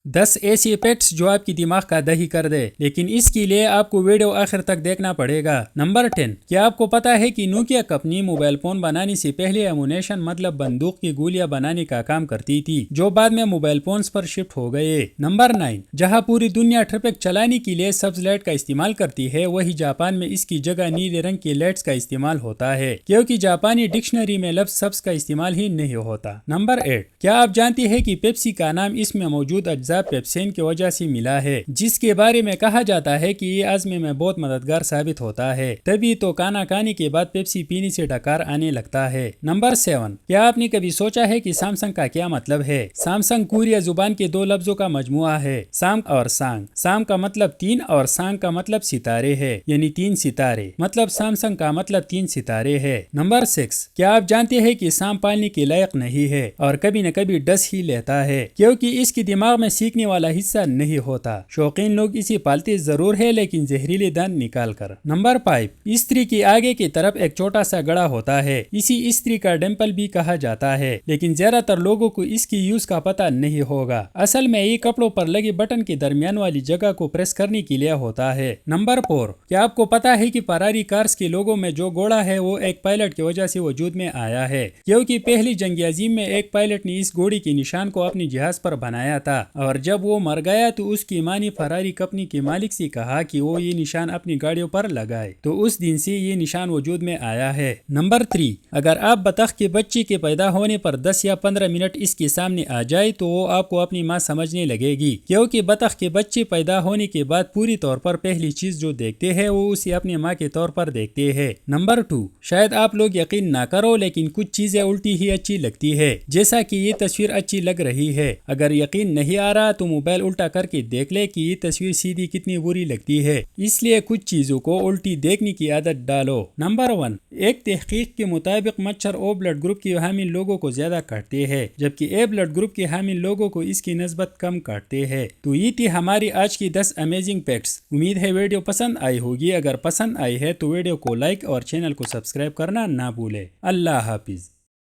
10 ایسی پیٹس جو آپ کی دماغ کا دہی کر دے، لیکن اس کے لیے آپ کو ویڈیو آخر تک دیکھنا پڑے گا۔ نمبر 10، کیا آپ کو پتا ہے کہ نوکیا کمپنی موبائل فون بنانے سے پہلے ایمونیشن مطلب بندوق کی گولیاں بنانے کا کام کرتی تھی، جو بعد میں موبائل فونز پر شفٹ ہو گئے۔ نمبر 9، جہاں پوری دنیا ٹریفک چلانے کے لیے سبز لائٹ کا استعمال کرتی ہے، وہی جاپان میں اس کی جگہ نیلے رنگ کی لائٹس کا استعمال ہوتا ہے، کیونکہ جاپانی ڈکشنری میں لفظ سبز کا استعمال ہی نہیں ہوتا۔ نمبر 8، کیا آپ جانتے ہیں کہ پیپسی کا نام اس میں موجود اجزاء پیپسین کی وجہ سے ملا ہے، جس کے بارے میں کہا جاتا ہے کہ یہ ہاضمے میں بہت مددگار ثابت ہوتا ہے، تبھی تو کھانا کھانے کے بعد پیپسی پینے سے ڈکار آنے لگتا ہے۔ نمبر 7، کیا آپ نے کبھی سوچا ہے کہ سامسنگ کا کیا مطلب ہے؟ سامسنگ کوریا زبان کے دو لفظوں کا مجموعہ ہے، سام اور سانگ۔ سام کا مطلب 3 اور سانگ کا مطلب ستارے ہے، یعنی 3 ستارے، مطلب سامسنگ کا مطلب 3 ستارے ہے۔ نمبر 6، کیا آپ جانتے ہیں کہ سام پالنے کے لائق نہیں ہے اور کبھی نہ کبھی ڈس ہی لیتا ہے، کیونکہ اس کی دماغ میں سیکھنے والا حصہ نہیں ہوتا۔ شوقین لوگ اسے پالتے ضرور ہے، لیکن زہریلے دانت نکال کر۔ نمبر 5، استری کی آگے کی طرف ایک چھوٹا سا گڑھا ہوتا ہے، اسی استری کا ڈمپل بھی کہا جاتا ہے، لیکن زیادہ تر لوگوں کو اس کی یوز کا پتہ نہیں ہوگا۔ اصل میں یہ کپڑوں پر لگے بٹن کے درمیان والی جگہ کو پریس کرنے کے لیے ہوتا ہے۔ نمبر 4، کیا آپ کو پتا ہے کہ فراری کارز کے لوگوں میں جو گھوڑا ہے وہ ایک پائلٹ کی وجہ سے وجود میں آیا ہے، کیونکہ پہلی جنگ عظیم میں ایک پائلٹ نے اس گھوڑے کے نشان کو اپنے جہاز پر بنایا تھا، اور جب وہ مر گیا تو اس کی ماں نے فراری کمپنی کے مالک سے کہا کہ وہ یہ نشان اپنی گاڑیوں پر لگائے، تو اس دن سے یہ نشان وجود میں آیا ہے۔ نمبر 3، اگر آپ بطخ کے بچے کے پیدا ہونے پر 10 یا 15 منٹ اس کے سامنے آ جائے تو وہ آپ کو اپنی ماں سمجھنے لگے گی، کیونکہ بطخ کے بچے پیدا ہونے کے بعد پوری طور پر پہلی چیز جو دیکھتے ہیں وہ اسے اپنی ماں کے طور پر دیکھتے ہیں۔ نمبر 2، شاید آپ لوگ یقین نہ کرو لیکن کچھ چیزیں الٹی ہی اچھی لگتی ہے، جیسا کہ یہ تصویر اچھی لگ رہی ہے۔ اگر یقین نہیں آ رہا تو موبائل الٹا کر کے دیکھ لے کہ یہ تصویر سیدھی کتنی بری لگتی ہے، اس لیے کچھ چیزوں کو الٹی دیکھنے کی عادت ڈالو۔ نمبر 1، ایک تحقیق کے مطابق مچھر او بلڈ گروپ کے حامل لوگوں کو زیادہ کاٹتے ہیں، جبکہ اے بلڈ گروپ کے حامل لوگوں کو اس کی نسبت کم کاٹتے ہیں۔ تو یہ تھی ہماری آج کی 10 امیزنگ فیکٹس۔ امید ہے ویڈیو پسند آئی ہوگی، اگر پسند آئی ہے تو ویڈیو کو لائک اور چینل کو سبسکرائب کرنا نہ بھولے۔ اللہ حافظ۔